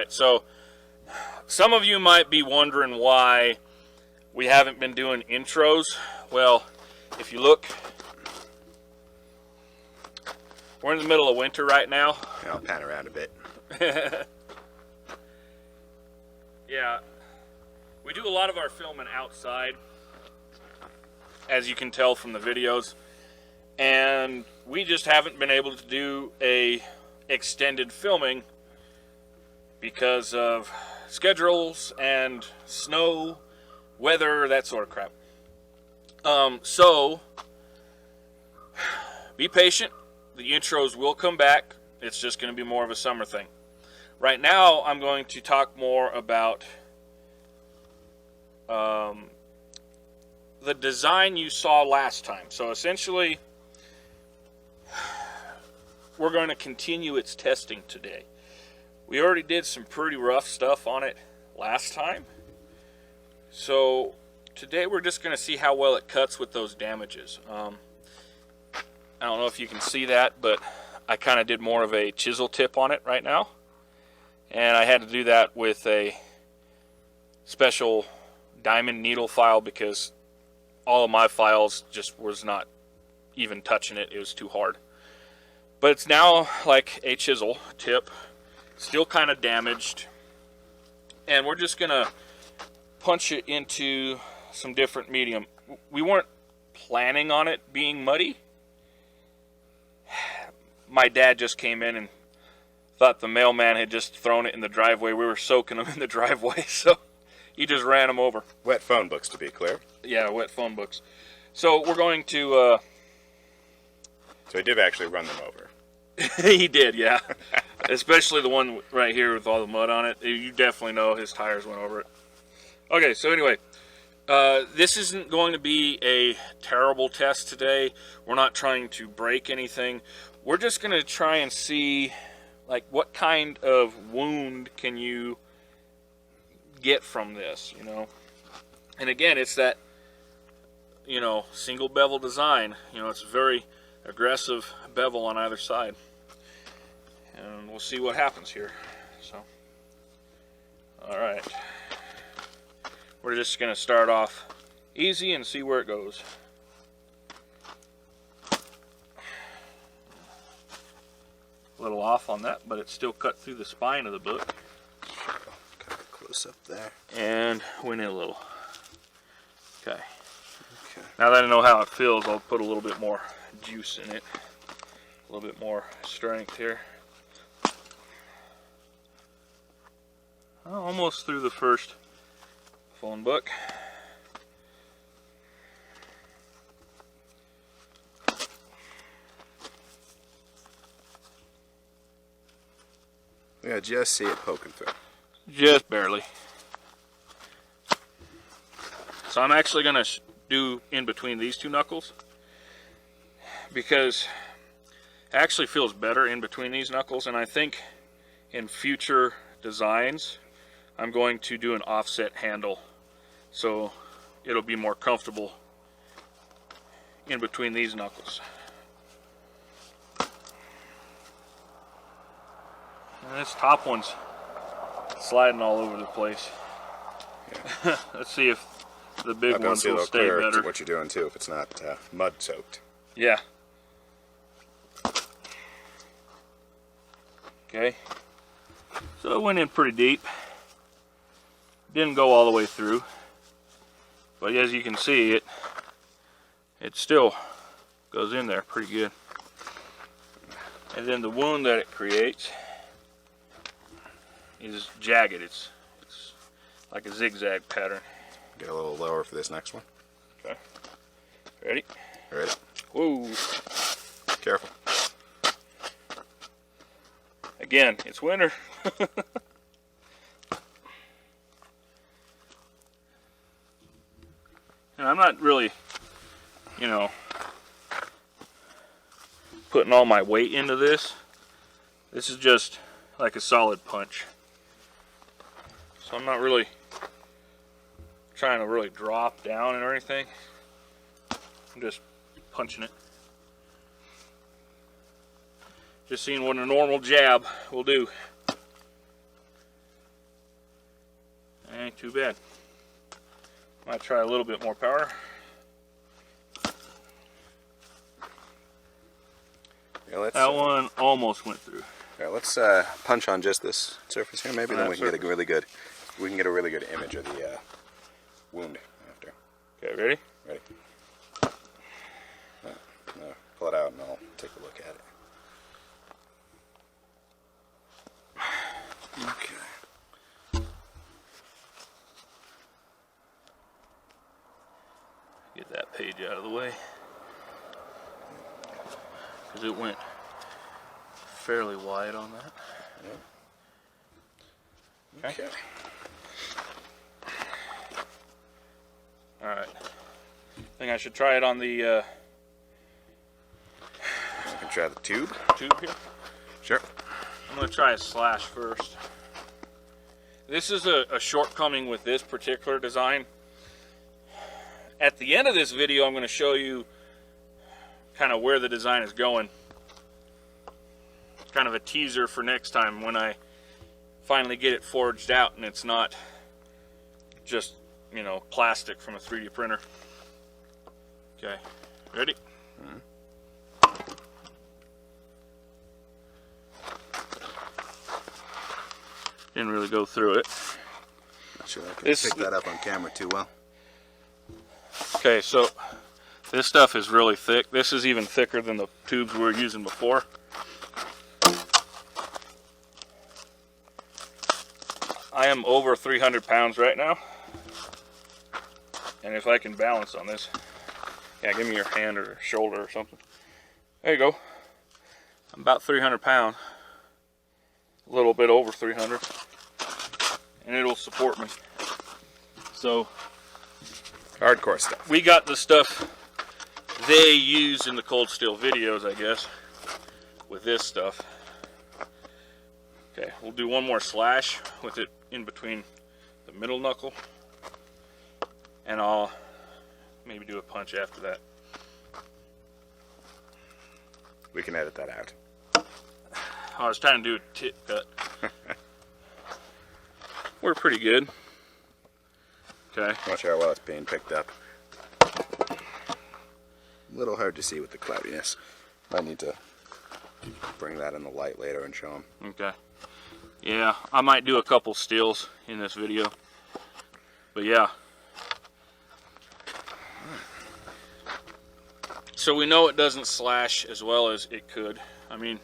Alright, so some of you might be wondering why we haven't been doing intros. Well, if you look, we're in the middle of winter right now. I'll pan around a bit. Yeah, we do a lot of our filming outside, as you can tell from the videos, and we just haven't been able to do a extended filming because of schedules and snow, weather, that sort of crap. So be patient. The intros will come back. It's just going to be more of a summer thing. Right now, I'm going to talk more about the design you saw last time. So essentially, we're going to continue its testing today. We already did some pretty rough stuff on it last time. So today we're just going to see how well it cuts with those damages. I don't know if you can see that, but I kind of did more of a chisel tip on it right now. And I had to do that with a special diamond needle file because all of my files just was not even touching it. It was too hard. But it's now like a chisel tip, still kind of damaged. And we're just going to punch it into some different medium. We weren't planning on it being muddy. My dad just came in and thought the mailman had just thrown it in the driveway. We were soaking them in the driveway, so he just ran them over. Wet phone books, to be clear. Yeah, wet phone books. So we're going to... So he did actually run them over. He did, yeah. Especially the one right here with all the mud on it. You definitely know his tires went over it. Okay, so anyway, this isn't going to be a terrible test today. We're not trying to break anything. We're just going to try and see, like, what kind of wound can you get from this, you know? And again, it's that, you know, single bevel design. You know, it's a very aggressive bevel on either side. And we'll see what happens here. So, all right. We're just going to start off easy and see where it goes. A little off on that, but it's still cut through the spine of the book. Kind of close up there. And went in a little. Okay. Now that I know how it feels, I'll put a little bit more juice in it. A little bit more strength here. Almost through the first phone book. Yeah, just see it poking through. Just barely. So I'm actually going to do in between these two knuckles because it actually feels better in between these knuckles, and I think in future designs I'm going to do an offset handle so it'll be more comfortable in between these knuckles. And this top one's sliding all over the place. Yeah. Let's see if the big ones will stay better. What you're doing too, if it's not mud soaked. Yeah. Okay. So it went in pretty deep. Didn't go all the way through, but as you can see, it still goes in there pretty good. And then the wound that it creates is jagged. It's like a zigzag pattern. Get a little lower for this next one. Okay. Ready? Ready. Whoa. Careful. Again, it's winter. And I'm not really, you know, putting all my weight into this. This is just like a solid punch. So I'm not really trying to really drop down or anything. I'm just punching it. Just seeing what a normal jab will do. ain't too bad. Might try a little bit more power. Yeah, let's, That one almost went through. yeah, let's punch on just this surface here, maybe, then we can get a really good, image of the wound after. Okay, ready? Ready? Pull it out and I'll take a look at it. Okay. Get that page out of the way, because it went fairly wide on that. Yep. Okay. All right. I think I should try it on the I can try the tube. tube here. Sure. I'm going to try a slash first. This is a shortcoming with this particular design. At the end of this video, I'm going to show you kind of where the design is going. Kind of a teaser for next time when I finally get it forged out and it's not just, you know, plastic from a 3D printer. Okay, ready? Mm-hmm. Didn't really go through it. Not sure I can pick that up on camera too well. Okay, so this stuff is really thick. This is even thicker than the tubes we were using before. I am over 300 pounds right now. And if I can balance on this, yeah, give me your hand or shoulder or something. There you go. I'm about 300 pounds. A little bit over 300. And it'll support me. So, Hardcore stuff. we got the stuff they use in the Cold Steel videos, I guess, with this stuff. Okay, we'll do one more slash with it in between the middle knuckle, and I'll maybe do a punch after that. We can edit that out. I was trying to do a tip cut. We're pretty good. Okay. Watch how well it's being picked up. A little hard to see with the cloudiness. Might need to bring that in the light later and show them. Okay. Yeah, I might do a couple steals in this video. But yeah. So we know it doesn't slash as well as it could. I mean,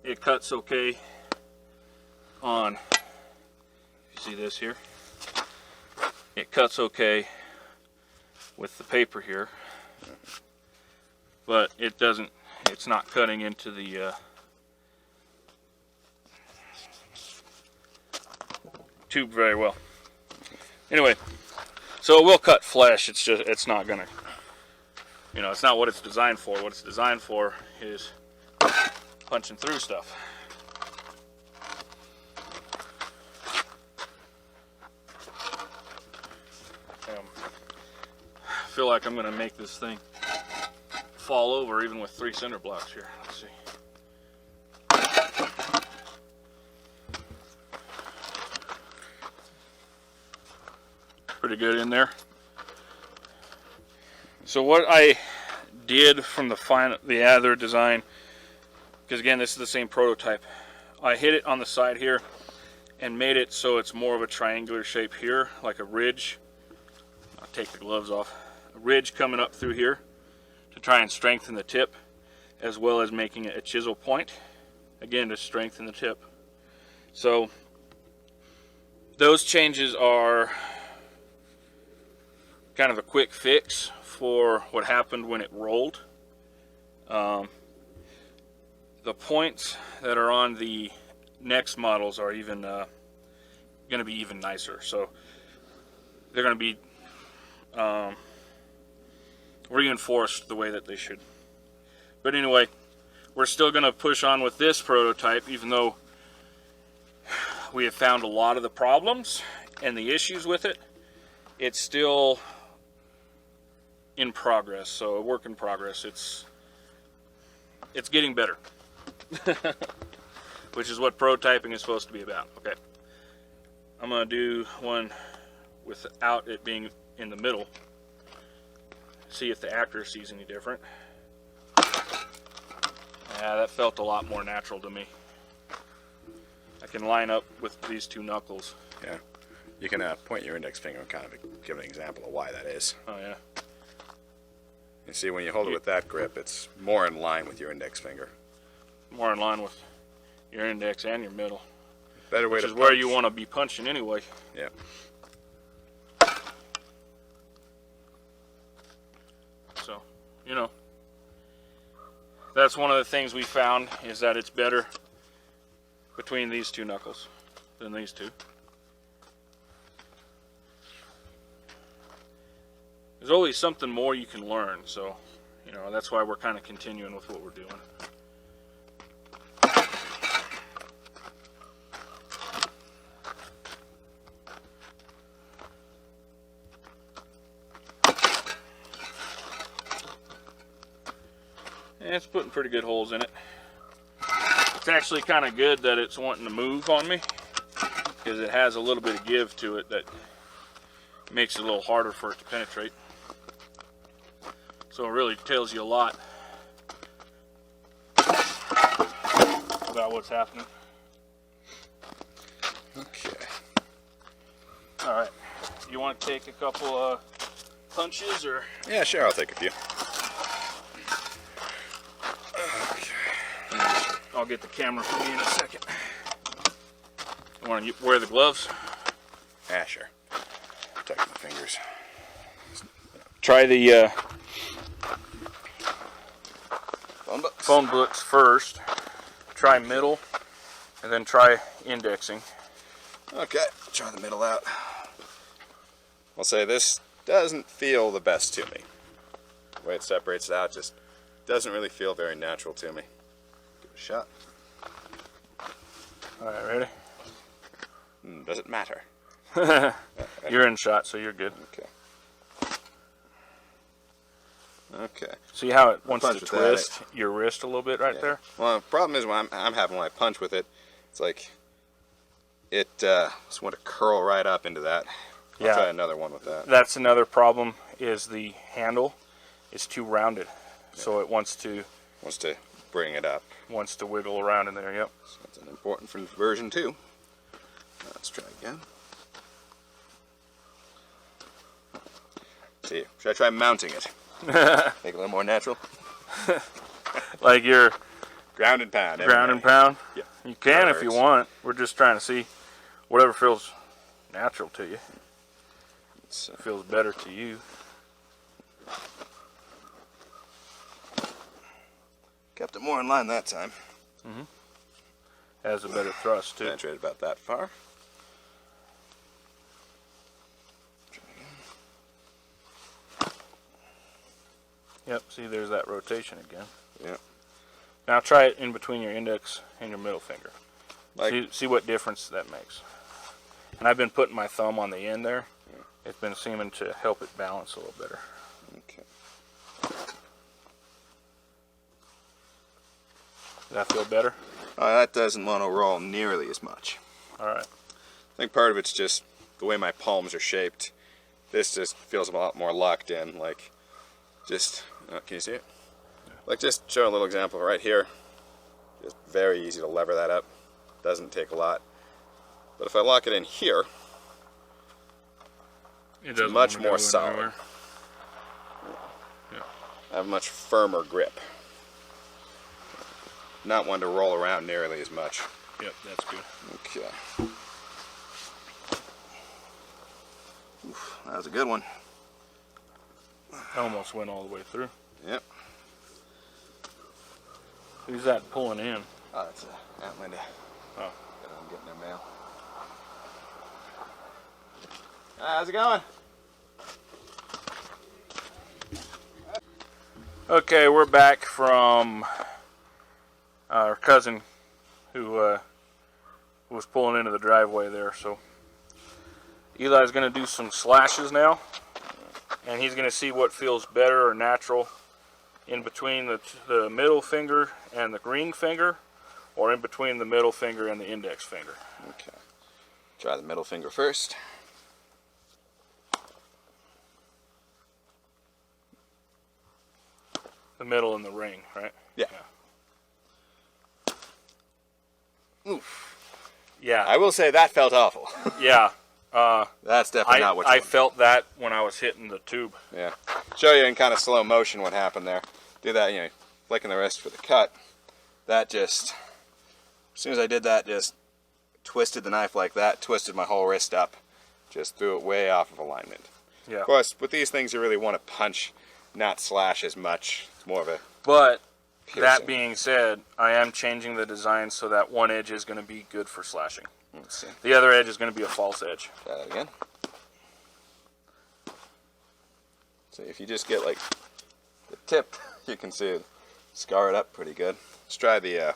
it cuts okay on, you see this here? It cuts okay with the paper here. But it doesn't, it's not cutting into the tube very well. Anyway, so it will cut flesh. It's just, it's not gonna, you know, it's not what it's designed for. What it's designed for is punching through stuff. I feel like I'm gonna make this thing fall over even with 3 cinder blocks here. Let's see. Pretty good in there. So what I did from the other design, because again this is the same prototype, I hit it on the side here and made it so it's more of a triangular shape here, like a ridge. I'll take the gloves off. A ridge coming up through here to try and strengthen the tip, as well as making it a chisel point, again to strengthen the tip. So those changes are kind of a quick fix for what happened when it rolled. The points that are on the next models are even going to be even nicer. So they're going to be reinforced the way that they should. But anyway, we're still going to push on with this prototype, even though we have found a lot of the problems and the issues with it. It's still in progress, so a work in progress. It's getting better. Which is what prototyping is supposed to be about. Okay. I'm going to do one without it being in the middle. See if the accuracy is any different. Yeah, that felt a lot more natural to me. I can line up with these two knuckles. Yeah. You can point your index finger and kind of give an example of why that is. Oh yeah. You see, when you hold it with that grip, it's more in line with your index finger. More in line with your index and your middle. Better way which to is punch. where you want to be punching anyway. Yeah. So, you know, that's one of the things we found, is that it's better between these two knuckles than these two. There's always something more you can learn, so, you know, that's why we're kind of continuing with what we're doing. And it's putting pretty good holes in it. It's actually kind of good that it's wanting to move on me, because it has a little bit of give to it that makes it a little harder for it to penetrate. So it really tells you a lot about what's happening. Okay. All right. You want to take a couple punches, or? Yeah, sure. I'll take a few. I'll get the camera from you in a second. You want to wear the gloves? Yeah, sure. Protect my fingers. Try the Phone book. phone books first. Try middle, and then try indexing. Okay, try the middle out. I'll say this doesn't feel the best to me. The way it separates it out just doesn't really feel very natural to me. Give it a shot. All right, ready? Does it matter? You're in shot, so you're good. Okay. Okay. See how it wants Punch to with that, twist your wrist a little bit right there? Well, the problem is when I'm having when I punch with it, it's like it just want to curl right up into that. I'll try another one with that. That's another problem, is the handle is too rounded. So it wants to Bring it up. wiggle around in there, yep. So that's an important for version 2. Let's try again. See, should I try mounting it? Make it a little more natural. Like your Ground and pound. ground and pound? Yeah. You can That if you works. want. We're just trying to see whatever feels natural to you. Feels better to you. Kept it more in line that time. Has a better thrust too. Penetrated about that far. Yep, see there's that rotation again. Yep. Now try it in between your index and your middle finger. Like, See what difference that makes. And I've been putting my thumb on the end there. It's been seeming to help it balance a little better. okay. Does that feel better? That doesn't want to roll nearly as much. Alright. I think part of it's just the way my palms are shaped. This just feels a lot more locked in. Like, just, can you see it? Like, just show a little example right here. Just very easy to lever that up. Doesn't take a lot. But if I lock it in here, It's much more solid. Yeah. I have a much firmer grip. Not one to roll around nearly as much. Yep, that's good. Okay. Oof, that was a good one. Almost went all the way through. Yep. Who's that pulling in? Oh, that's Aunt Linda. Oh. I'm getting their mail. How's it going? Okay, we're back from our cousin who was pulling into the driveway there. So Eli's going to do some slashes now, and he's going to see what feels better or natural in between the middle finger and the ring finger, or in between the middle finger and the index finger. Okay. Try the middle finger first. The middle and the ring, right? Yeah. Oof. Yeah. I will say that felt awful. Yeah. That's definitely not what you I want. felt that when I was hitting the tube. Yeah. Show you in kind of slow motion what happened there. Do that, you know, flicking the wrist for the cut. That just, as soon as I did that, just twisted the knife like that, twisted my whole wrist up, just threw it way off of alignment. Yeah. Of course, with these things, you really want to punch, not slash as much. It's more of a But piercing. that being said, I am changing the design so that one edge is going to be good for slashing. Let's see. The other edge is going to be a false edge. Try that again. So if you just get like the tip, you can see it scar it up pretty good. Let's try the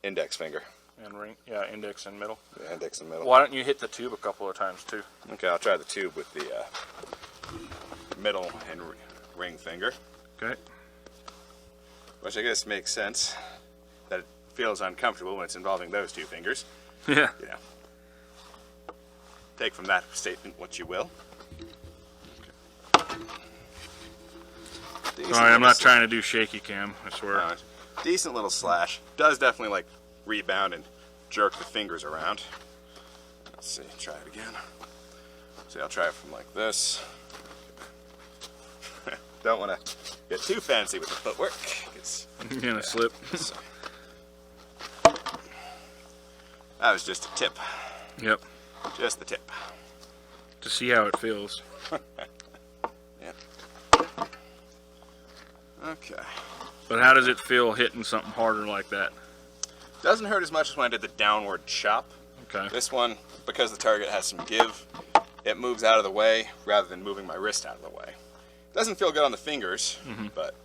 index finger. And ring, yeah, index and middle. The index and middle. Why don't you hit the tube a couple of times too? Okay, I'll try the tube with the middle and ring finger, Okay. which I guess makes sense that it feels uncomfortable when it's involving those two fingers. Yeah. You know, take from that statement what you will. Sorry, I'm not trying to do shaky cam, I swear. Decent little slash. Does definitely like rebound and jerk the fingers around. Let's see, try it again. See, I'll try it from like this. Don't want to get too fancy with the footwork. It's, You're going to slip. so. That was just a tip. Yep. Just the tip. To see how it feels. Yeah. Okay. But how does it feel hitting something harder like that? Doesn't hurt as much as when I did the downward chop. Okay. This one, because the target has some give, it moves out of the way rather than moving my wrist out of the way. Doesn't feel good on the fingers, but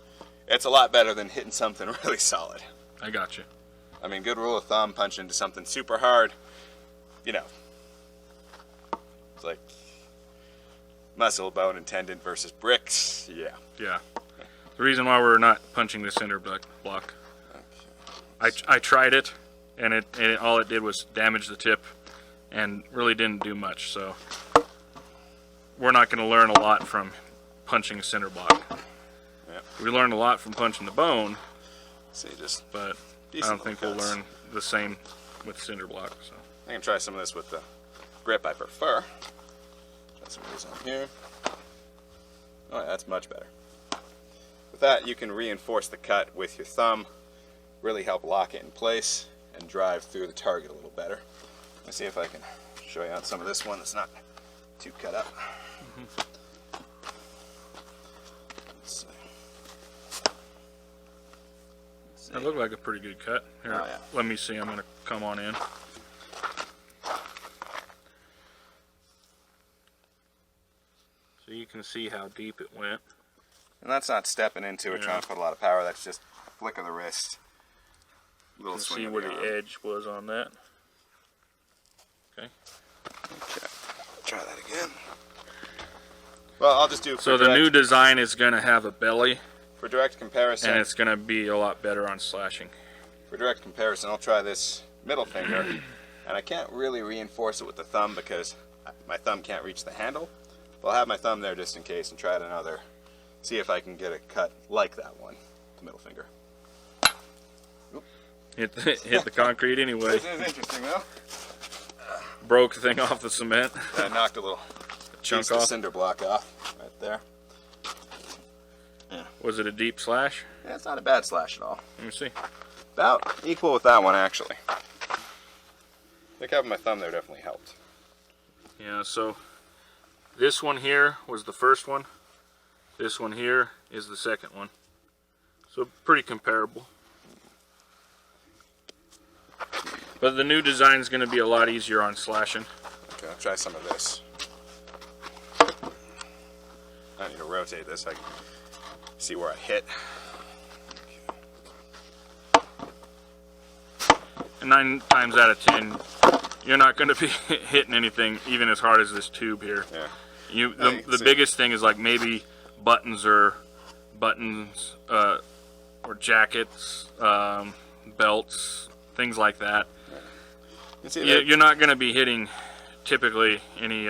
it's a lot better than hitting something really solid. I got you. I mean, good rule of thumb, punch into something super hard, you know, it's like muscle, bone, and tendon versus bricks. Yeah. Yeah. The reason why we're not punching the center block. I tried it, and it all it did was damage the tip, and really didn't do much. So we're not going to learn a lot from punching a center block. Yeah. We learned a lot from punching the bone, See, just but I decent don't think little we'll cuts. learn the same with cinder block. So I can try some of this with the grip I prefer. Try some of these on here. Oh, yeah, that's much better. With that, you can reinforce the cut with your thumb, really help lock it in place, and drive through the target a little better. Let's see if I can show you on some of this one that's not too cut up. Let's see. that looked like a pretty good cut. Here, Oh, yeah. let me see. I'm going to come on in. So you can see how deep it went. And that's not stepping into it, Yeah. trying to put a lot of power. That's just flick of the wrist. Little You can swing see of where the the arm. edge was on that. Okay. Okay. Try that again. Well, I'll just do So the new design is going to have a belly, for direct comparison. and it's going to be a lot better on slashing. For direct comparison, I'll try this middle finger, and I can't really reinforce it with the thumb because my thumb can't reach the handle. But I'll have my thumb there just in case and try it another. See if I can get a cut like that one, the middle finger. Hit the concrete anyway. This is interesting though. Broke the thing off the cement. I knocked a little Chunk piece of off. cinder block off right there. Was it a deep slash? Yeah, it's not a bad slash at all. Let me see. About equal with that one actually. I think having my thumb there definitely helped. Yeah, so this one here was the first one. This one here is the second one. So pretty comparable. But the new design is going to be a lot easier on slashing. Okay, I'll try some of this. I need to rotate this so I can see where I hit. And 9 times out of 10, you're not going to be hitting anything even as hard as this tube here. Yeah. You, Yeah, you the can see. biggest thing is like maybe buttons or jackets, belts, things like that. You see You're not going to be hitting typically any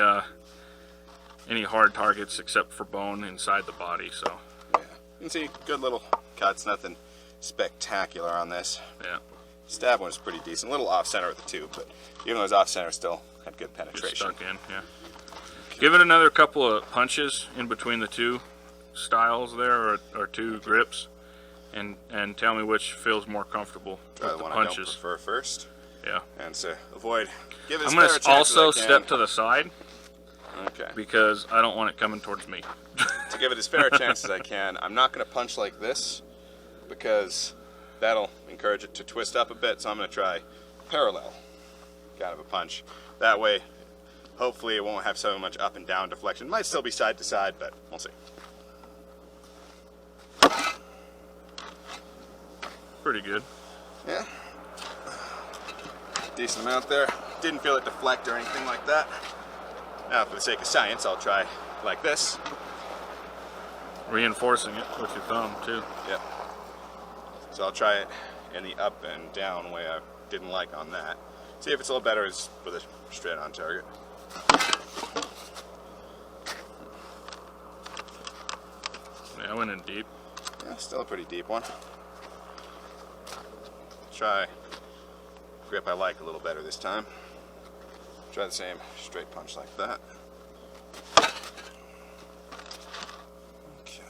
hard targets except for bone inside the body. So Yeah. You can see good little cuts, nothing spectacular on this. yeah, Stab one was pretty decent, a little off center of the tube, but even though it was off center, still had good it's penetration. stuck in. Yeah. Give it another couple of punches in between the two styles there, or two grips, and tell me which feels more comfortable Try with the the one I don't punches. prefer first, Yeah. and so avoid. Give it as I'm fair going a to chance as I also can. step to the side Okay. because I don't want it coming towards me. To give it as fair a chance as I can, I'm not going to punch like this because that'll encourage it to twist up a bit. So I'm going to try parallel kind of a punch. That way, hopefully, it won't have so much up and down deflection. It might still be side to side, but we'll see. Pretty good. Yeah. Decent amount there. Didn't feel it deflect or anything like that. Now, for the sake of science, I'll try like this. Reinforcing it with your thumb too. Yep. So I'll try it in the up and down way I didn't like on that. See if it's a little better as with a straight on target. Yeah, I went in deep. Yeah, still a pretty deep one. Try grip I like a little better this time. Try the same straight punch like that. Okay.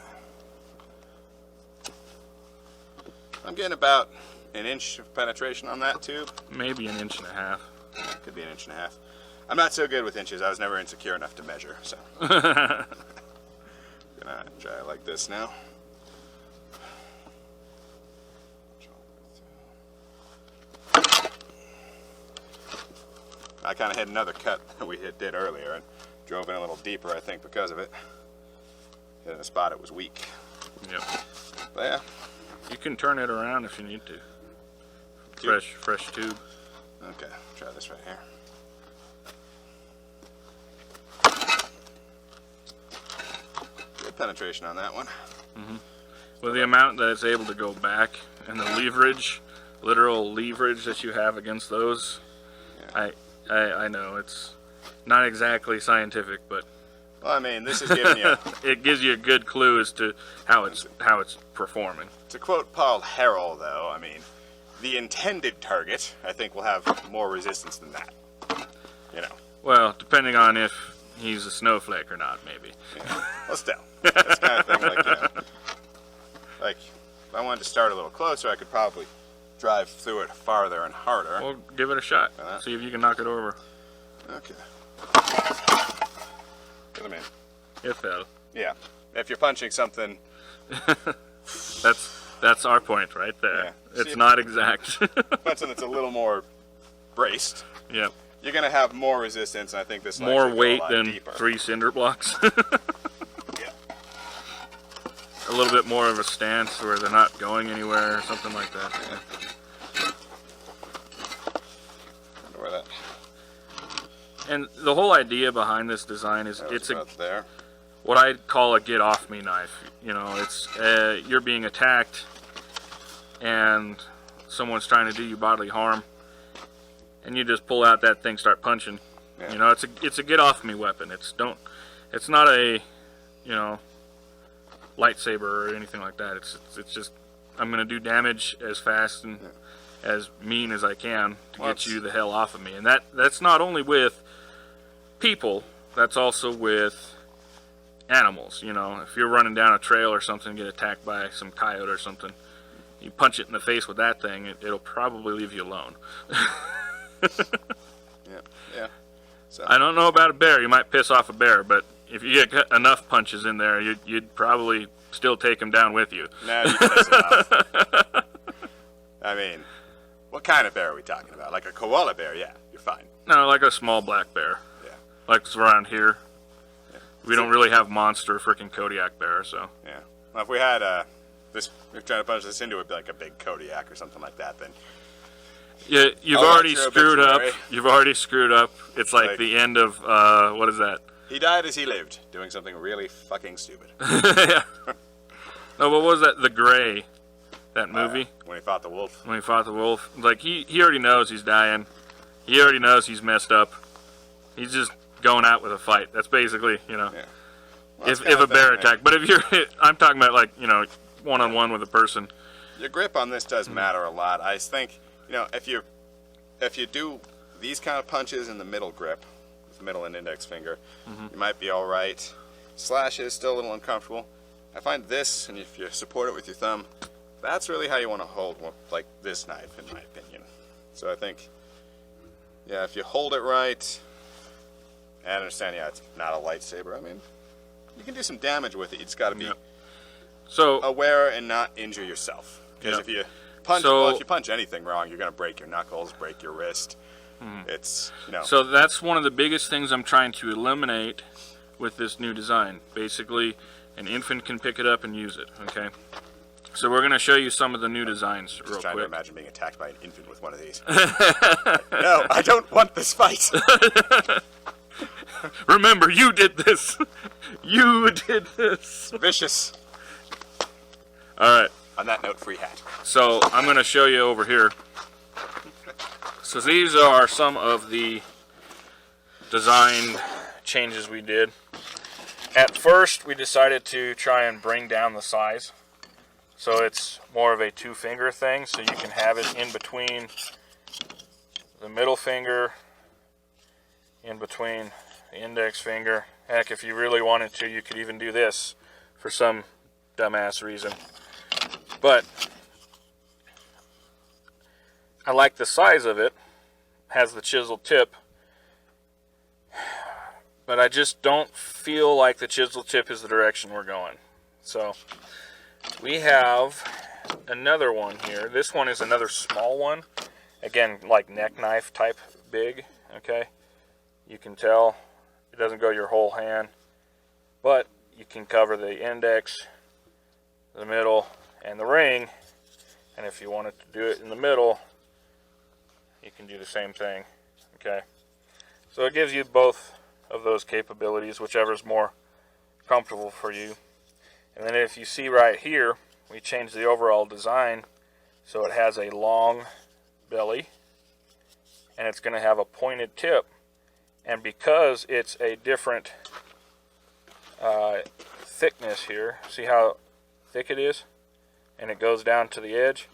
I'm getting about an inch of penetration on that tube. Maybe an inch and a half. Could be an inch and a half. I'm not so good with inches. I was never insecure enough to measure, so. Gonna try it like this now. I kind of had another cut that we did earlier and drove in a little deeper, I think, because of it. Hit in a spot it was weak. Yep. But yeah, You can turn it around if you need to. Fresh tube. okay, try this right here. Good penetration on that one. With the amount that it's able to go back and the leverage, literal leverage that you have against those, Yeah. I know it's not exactly scientific, but Well, I mean, this is giving you, it gives you a good clue as to how it's performing. to quote Paul Harrell, though, I mean, the intended target, I think, will have more resistance than that. You know. Well, depending on if he's a snowflake or not, maybe. Yeah. Well, still, that's kind of thing. Like, you know, like if I wanted to start a little closer, I could probably drive through it farther and harder. Well, give it a shot. Uh-huh. See if you can knock it over. Okay. Get him in. It fell. Yeah. If you're punching something, That's our point right there. Yeah. It's See- not exact. something that's a little more braced, Yep. you're gonna have more resistance. And I think this will More actually go a weight lot than deeper. 3 cinder blocks. Yeah. A little bit more of a stance where they're not going anywhere or something like that. Wonder where that. And the whole idea behind this design is That was it's a about there. what I'd call a get off me knife. You know, it's you're being attacked and someone's trying to do you bodily harm, and you just pull out that thing, start punching. Yeah. You know, it's a get off me weapon. It's not a, you know, lightsaber or anything like that. It's just I'm gonna do damage as fast and as mean as I can to Well, get you the hell off of me. And that's not only with people, that's also with animals. You know, if you're running down a trail or something, get attacked by some coyote or something, you punch it in the face with that thing, it'll probably leave you alone. Yeah. Yeah. So I don't know about a bear. You might piss off a bear, but if you get enough punches in there, you'd probably still take him down with you. now you piss it off. I mean, what kind of bear are we talking about? Like a koala bear? Yeah, you're fine. No, like a small black bear, Yeah. like it's around here. Yeah. We don't really have monster freaking Kodiak bear, so. Yeah. Well, if we had this, if we're trying to punch this into it, be like a big Kodiak or something like that, then Yeah, you've I'll already let your screwed up. obituary. You've already screwed up. It's like Like- the end of what is that? he died as he lived, doing something really fucking stupid. Yeah. No, what was that? The Gray, that movie When he fought the wolf. when he fought the wolf. Like he already knows he's dying. He already knows he's messed up. He's just going out with a fight. That's basically, you know, Yeah. Well, if a bear attack. But if you're, I'm talking about like, you know, one-on-one with a person. Your grip on this does matter a lot. I think, you know, if you do these kind of punches in the middle grip, with middle and index finger, you might be all right. Slash is still a little uncomfortable. I find this, and if you support it with your thumb, that's really how you want to hold one, like this knife, in my opinion. So I think, yeah, if you hold it right, and I understand, yeah, it's not a lightsaber. I mean, you can do some damage with it. You just got to be so aware and not injure yourself. Because if you punch, well, if you punch anything wrong, you're going to break your knuckles, break your wrist. It's, you know. So that's one of the biggest things I'm trying to eliminate with this new design. Basically, an infant can pick it up and use it, okay? So we're going to show you some of the new designs real Just trying quick. to imagine being attacked by an infant with one of these. No, I don't want this fight. Remember, you did this. You did this. Vicious. All right. On that note, free hat. So I'm going to show you over here. So these are some of the design changes we did. At first, we decided to try and bring down the size. So it's more of a two-finger thing, so you can have it in between the middle finger, in between the index finger. Heck, if you really wanted to, you could even do this for some dumbass reason. But I like the size of it. Has the chisel tip. But I just don't feel like the chisel tip is the direction we're going. So we have another one here. This one is another small one. Again, like neck knife type big. Okay. You can tell it doesn't go your whole hand. But you can cover the index, the middle, and the ring. And if you wanted to do it in the middle, you can do the same thing. Okay. So it gives you both of those capabilities, whichever is more comfortable for you. And then if you see right here, we changed the overall design so it has a long belly and it's going to have a pointed tip. And because it's a different thickness here, see how thick it is? And it goes down to the edge.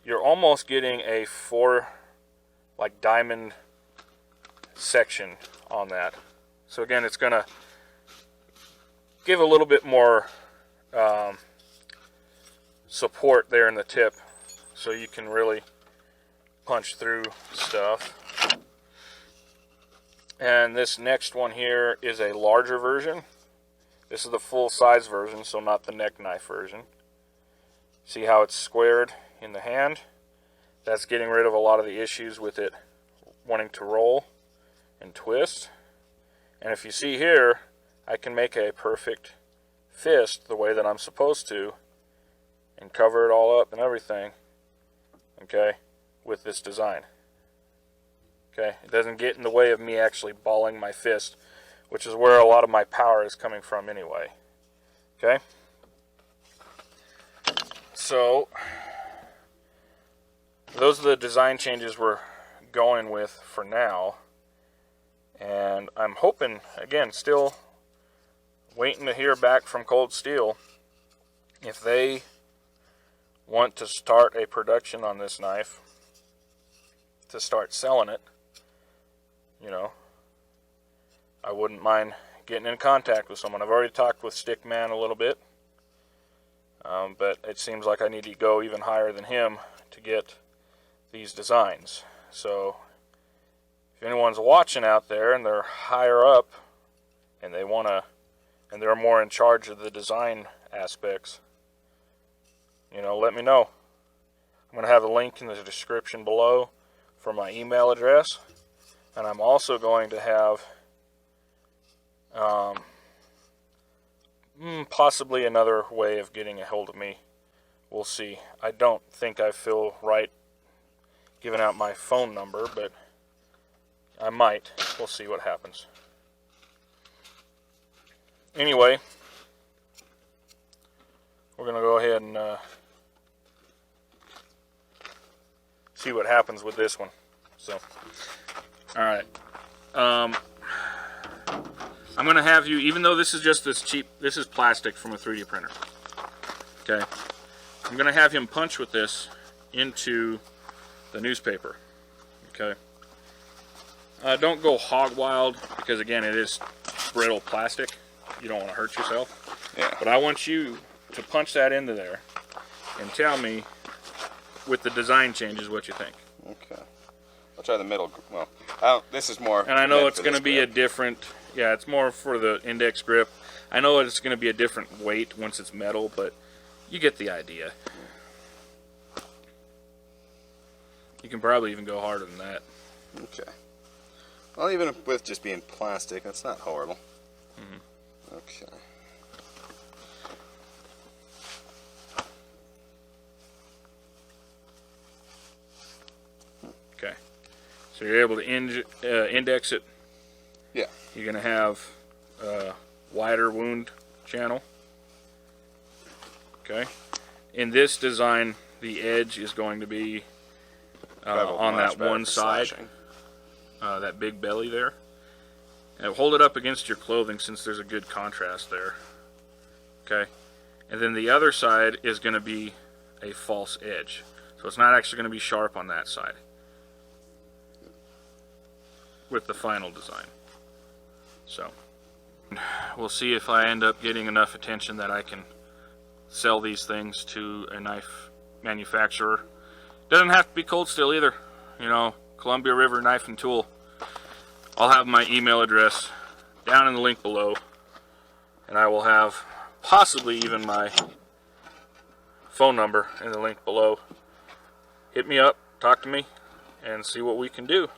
You're almost getting a like diamond section on that. So again, it's going to give a little bit more support there in the tip so you can really punch through stuff. And this next one here is a larger version. This is the full size version, so not the neck knife version. See how it's squared in the hand? That's getting rid of a lot of the issues with it wanting to roll and twist. And if you see here, I can make a perfect fist the way that I'm supposed to and cover it all up and everything, okay, with this design. Okay, it doesn't get in the way of me actually balling my fist, which is where a lot of my power is coming from anyway. Okay? So, those are the design changes we're going with for now. And I'm hoping, again, still waiting to hear back from Cold Steel if they want to start a production on this knife, to start selling it. You know, I wouldn't mind getting in contact with someone. I've already talked with Stickman a little bit, but it seems like I need to go even higher than him to get these designs. So if anyone's watching out there and they're higher up and they want to, and they're more in charge of the design aspects, you know, let me know. I'm going to have a link in the description below for my email address. And I'm also going to have possibly another way of getting a hold of me. We'll see. I don't think I feel right giving out my phone number, but I might. We'll see what happens. Anyway, we're going to go ahead and see what happens with this one. So, alright. I'm going to have you, even though this is just this cheap, this is plastic from a 3D printer. Okay. I'm going to have him punch with this into the newspaper. Okay. Don't go hog wild, because again, it is brittle plastic. You don't want to hurt yourself. Yeah. But I want you to punch that into there and tell me, with the design changes, what you think. Okay. I'll try the middle. Well, this is more. And I know it's going to be a different, yeah, it's more for the index grip. I know it's going to be a different weight once it's metal, but you get the idea. You can probably even go harder than that. Okay. Well, even with just being plastic, that's not horrible. Mm-hmm. Okay. Okay. So you're able to index it. Yeah. You're going to have a wider wound channel. Okay. In this design, the edge is going to be on that one side, that big belly there. And hold it up against your clothing since there's a good contrast there. Okay. And then the other side is going to be a false edge. So it's not actually going to be sharp on that side with the final design. So we'll see if I end up getting enough attention that I can sell these things to a knife manufacturer. Doesn't have to be Cold Steel either. You know, Columbia River Knife and Tool. I'll have my email address down in the link below, and I will have possibly even my phone number in the link below. Hit me up, talk to me, and see what we can do.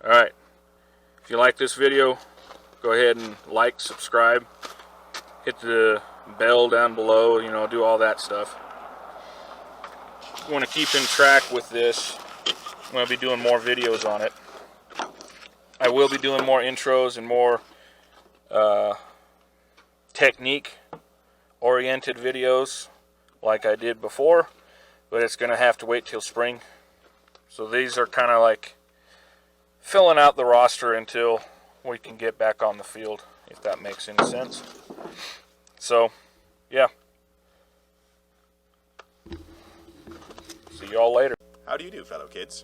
Alright, if you like this video, go ahead and like, subscribe, hit the bell down below, you know, do all that stuff. If you want to keep in track with this, I'm going to be doing more videos on it. I will be doing more intros and more technique oriented videos like I did before, but it's going to have to wait till spring. So these are kind of like filling out the roster until we can get back on the field, if that makes any sense. So, yeah. See y'all later. How do you do, fellow kids?